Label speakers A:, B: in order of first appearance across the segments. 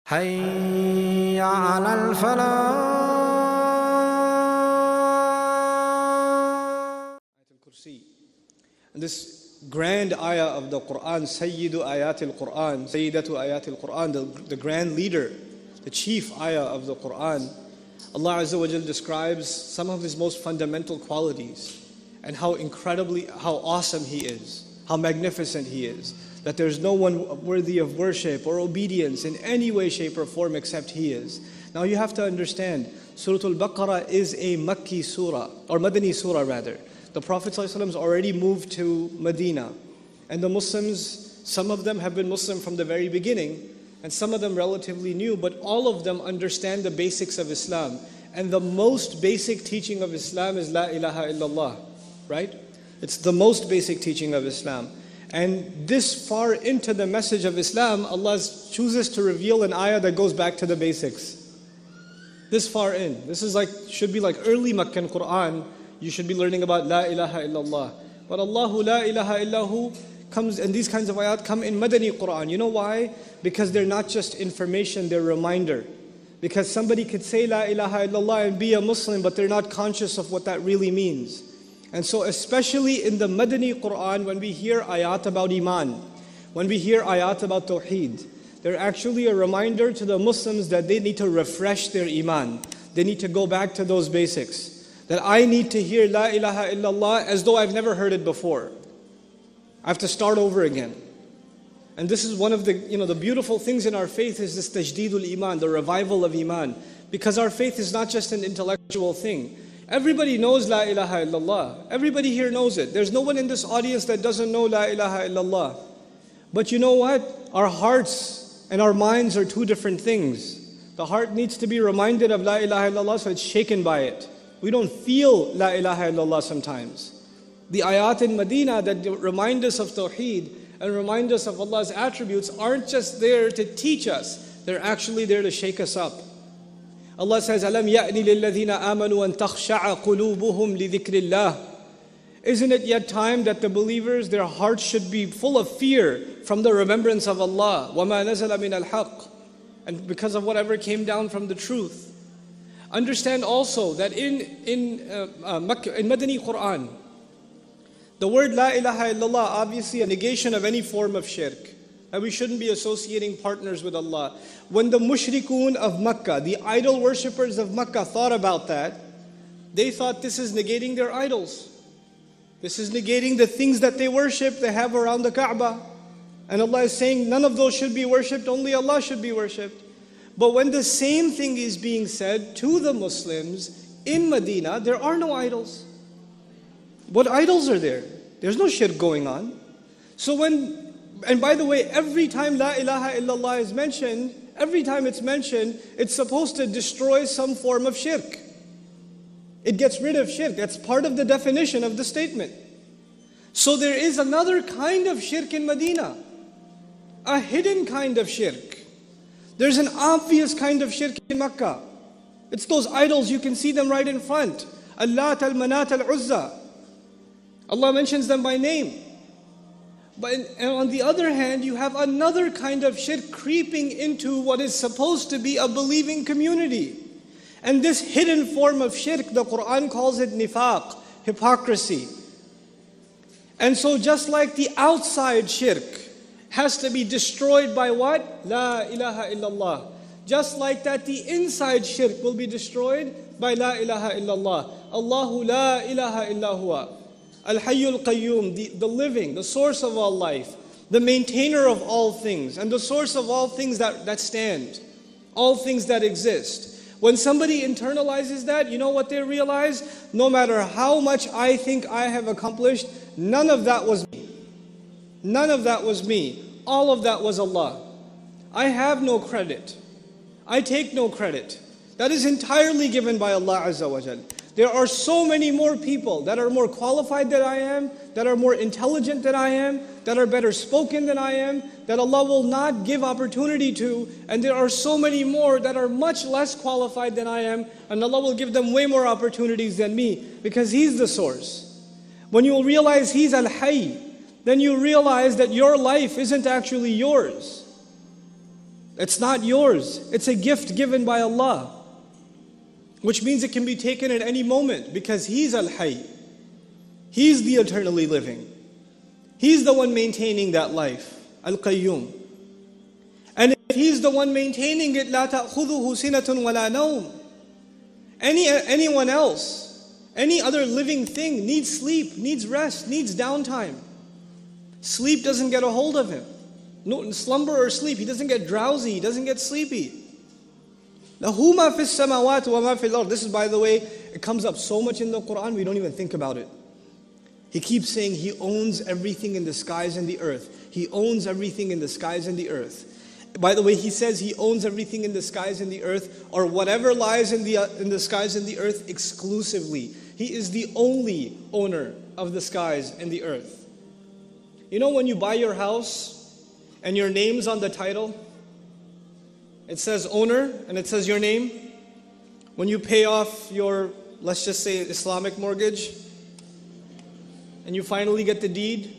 A: حي على الفلاح.
B: AYATUL KURSI. And this grand ayah of the Quran, Sayyidu Ayatul Quran, Sayyidatu Ayatul Quran, the grand leader, the chief ayah of the Quran, Allah Azza wa Jal describes some of His most fundamental qualities and how awesome He is, how magnificent He is, that there's no one worthy of worship or obedience in any way, shape or form except He is. Now you have to understand, Surah Al-Baqarah is a Makki surah, or Madani surah rather. The Prophet ﷺ already moved to Medina, and the Muslims, some of them have been Muslim from the very beginning, and some of them relatively new, but all of them understand the basics of Islam. And the most basic teaching of Islam is La ilaha illallah, right? It's the most basic teaching of Islam. And this far into the message of Islam, Allah chooses to reveal an ayah that goes back to the basics. This far in. This is should be like early Meccan Quran. You should be learning about La ilaha illallah. But Allahu la ilaha illahu comes, and these kinds of ayat come in Madani Quran. You know why? Because they're not just information, they're reminder. Because somebody could say La ilaha illallah and be a Muslim, but they're not conscious of what that really means. And so especially in the Madani Quran, when we hear ayat about Iman, when we hear ayat about Tawheed, they're actually a reminder to the Muslims that they need to refresh their Iman. They need to go back to those basics. That I need to hear La ilaha illallah as though I've never heard it before. I have to start over again. And this is one of the beautiful things in our faith is this tajdidul iman, the revival of iman. Because our faith is not just an intellectual thing. Everybody knows La ilaha illallah. Everybody here knows it. There's no one in this audience that doesn't know La ilaha illallah. But you know what? Our hearts and our minds are two different things. The heart needs to be reminded of La ilaha illallah so it's shaken by it. We don't feel La ilaha illallah sometimes. The ayat in Medina that remind us of Tawheed and remind us of Allah's attributes aren't just there to teach us, they're actually there to shake us up. Allah says, أَلَمْ يَأْنِ لِلَّذِينَ آمَنُوا أَن تَخْشَعَ قُلُوبُهُمْ لِذِكْرِ اللَّهِ. Isn't it yet time that the believers, their hearts should be full of fear from the remembrance of Allah? وَمَا نَزَلَ مِنَ الْحَقِّ. And because of whatever came down from the truth. Understand also that in Madani Quran, the word La ilaha illallah, obviously a negation of any form of shirk. And we shouldn't be associating partners with Allah. When the mushrikun of Makkah, the idol worshippers of Makkah thought about that, they thought this is negating their idols. This is negating the things that they worship, they have around the Kaaba. And Allah is saying none of those should be worshipped, only Allah should be worshipped. But when the same thing is being said to the Muslims in Medina, there are no idols. What idols are there? There's no shirk going on. So and by the way, every time La ilaha illallah is mentioned, every time it's mentioned, it's supposed to destroy some form of shirk. It gets rid of shirk. That's part of the definition of the statement. So there is another kind of shirk in Medina. A hidden kind of shirk. There's an obvious kind of shirk in Makkah. It's those idols, you can see them right in front. Al-Lat, Al-Manat, Al-Uzza. Allah mentions them by name. And on the other hand, you have another kind of shirk creeping into what is supposed to be a believing community. And this hidden form of shirk, the Quran calls it nifaq, hypocrisy. And so just like the outside shirk has to be destroyed by what? La ilaha illallah. Just like that, the inside shirk will be destroyed by La ilaha illallah. Allahu la ilaha illa huwa. Al-Hayyul Qayyum, the living, the source of all life, the maintainer of all things, and the source of all things that stand, all things that exist. When somebody internalizes that, you know what they realize? No matter how much I think I have accomplished, none of that was me. None of that was me. All of that was Allah. I have no credit. I take no credit. That is entirely given by Allah Azza wa Jal. There are so many more people that are more qualified than I am, that are more intelligent than I am, that are better spoken than I am, that Allah will not give opportunity to. And there are so many more that are much less qualified than I am, and Allah will give them way more opportunities than me, because He's the source. When you realize He's Al-Hayy, then you realize that your life isn't actually yours. It's not yours. It's a gift given by Allah, which means it can be taken at any moment because He's Al-Hayy. He's the eternally living. He's the one maintaining that life, Al-Qayyum. And if He's the one maintaining it, لَا تَأْخُذُهُ سِنَةٌ وَلَا نَوْمٌ. Anyone else, any other living thing needs sleep, needs rest, needs downtime. Sleep doesn't get a hold of him. No slumber or sleep. He doesn't get drowsy. He doesn't get sleepy. لَهُ مَا فِي السَّمَاوَاتِ وَمَا فِي الْأَرْضِ. This is, by the way, it comes up so much in the Quran, we don't even think about it. He keeps saying He owns everything in the skies and the earth. He owns everything in the skies and the earth. By the way, He says He owns everything in the skies and the earth, or whatever lies in the skies and the earth exclusively. He is the only owner of the skies and the earth. You know when you buy your house and your name's on the title? It says owner and it says your name. When you pay off your, let's just say, Islamic mortgage, and you finally get the deed,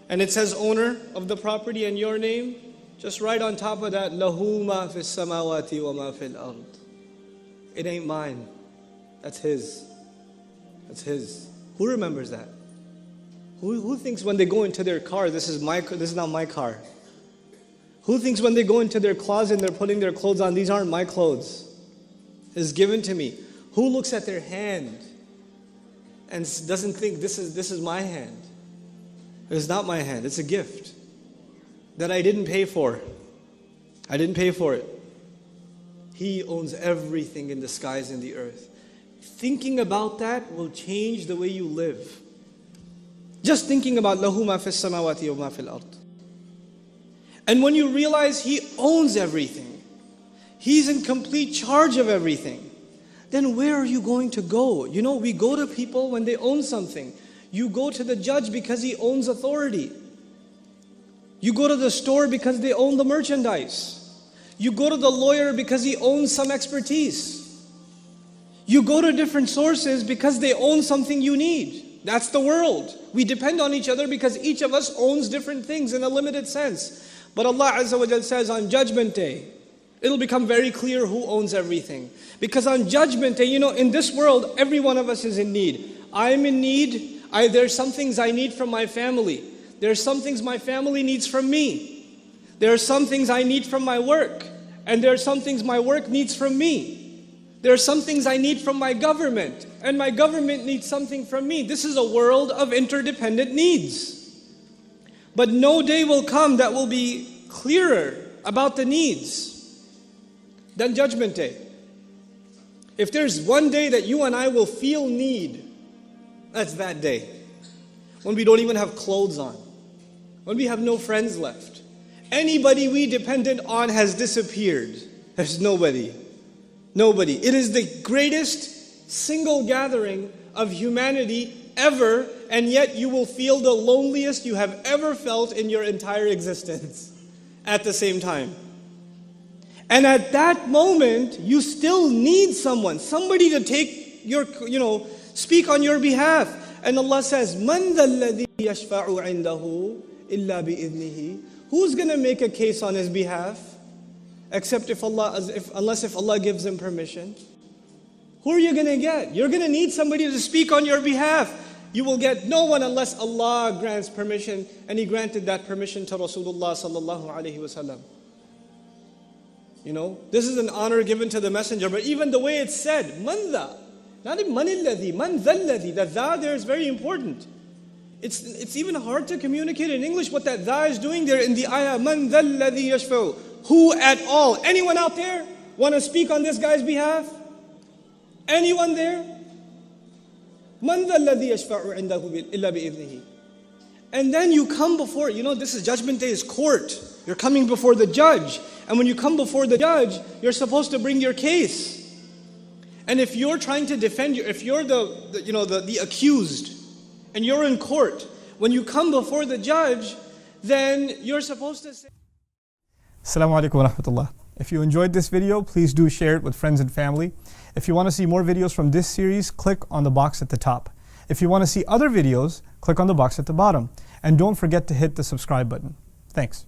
B: and it says owner of the property and your name, just right on top of that, لَهُ مَا فِي السَّمَاوَاتِ وَمَا فِي الْأَرْضِ. It ain't mine. That's His. That's His. Who remembers that? Who thinks when they go into their car, this is not my car? Who thinks when they go into their closet and they're putting their clothes on, these aren't my clothes? It's given to me. Who looks at their hand and doesn't think this is my hand? It's not my hand. It's a gift that I didn't pay for. I didn't pay for it. He owns everything in the skies and the earth. Thinking about that will change the way you live. Just thinking about لَهُ مَا فِي السَّمَاوَاتِ وَمَا فِي الْأَرْضِ. And when you realize He owns everything, He's in complete charge of everything, then where are you going to go? You know, we go to people when they own something. You go to the judge because he owns authority. You go to the store because they own the merchandise. You go to the lawyer because he owns some expertise. You go to different sources because they own something you need. That's the world. We depend on each other because each of us owns different things in a limited sense. But Allah Azza wa Jal says on Judgment Day, it'll become very clear who owns everything. Because on Judgment Day, you know, in this world, every one of us is in need. I'm in need. There's some things I need from my family. There's some things my family needs from me. There are some things I need from my work. And there are some things my work needs from me. There are some things I need from my government. And my government needs something from me. This is a world of interdependent needs. But no day will come that will be clearer about the needs than Judgment Day. If there's one day that you and I will feel need, that's that day. When we don't even have clothes on. When we have no friends left. Anybody we depended on has disappeared. There's nobody. Nobody. It is the greatest single gathering of humanity ever, and yet you will feel the loneliest you have ever felt in your entire existence at the same time. And at that moment, you still need someone, somebody to take your, speak on your behalf. And Allah says, مَنْ ذَا الَّذِي يَشْفَعُ عِنْدَهُ إِلَّا بِإِذْنِهِ. Who's going to make a case on his behalf? Except unless if Allah gives him permission. Who are you going to get? You're going to need somebody to speak on your behalf. You will get no one unless Allah grants permission. And He granted that permission to Rasulullah sallallahu alaihi wasallam. You know, this is an honor given to the messenger. But even the way it's said, man dha, not man alladhi, man dha alladhi. That dha there is very important. It's even hard to communicate in English what that dha is doing there in the ayah. Man dha alladhi yashfa'u. Who at all? Anyone out there want to speak on this guy's behalf? Anyone there? Man dha alladhi yashfa'u indahu illa bi'idhnihi. And then you come before, this is Judgment Day, is court. You're coming before the judge. And when you come before the judge, you're supposed to bring your case. And if you're trying to defend if you're the accused, and you're in court, when you come before the judge, then you're supposed to say,
C: Assalamu alaikum wa rahmatullah. If you enjoyed this video, please do share it with friends and family. If you want to see more videos from this series, click on the box at the top. If you want to see other videos, click on the box at the bottom. And don't forget to hit the subscribe button. Thanks.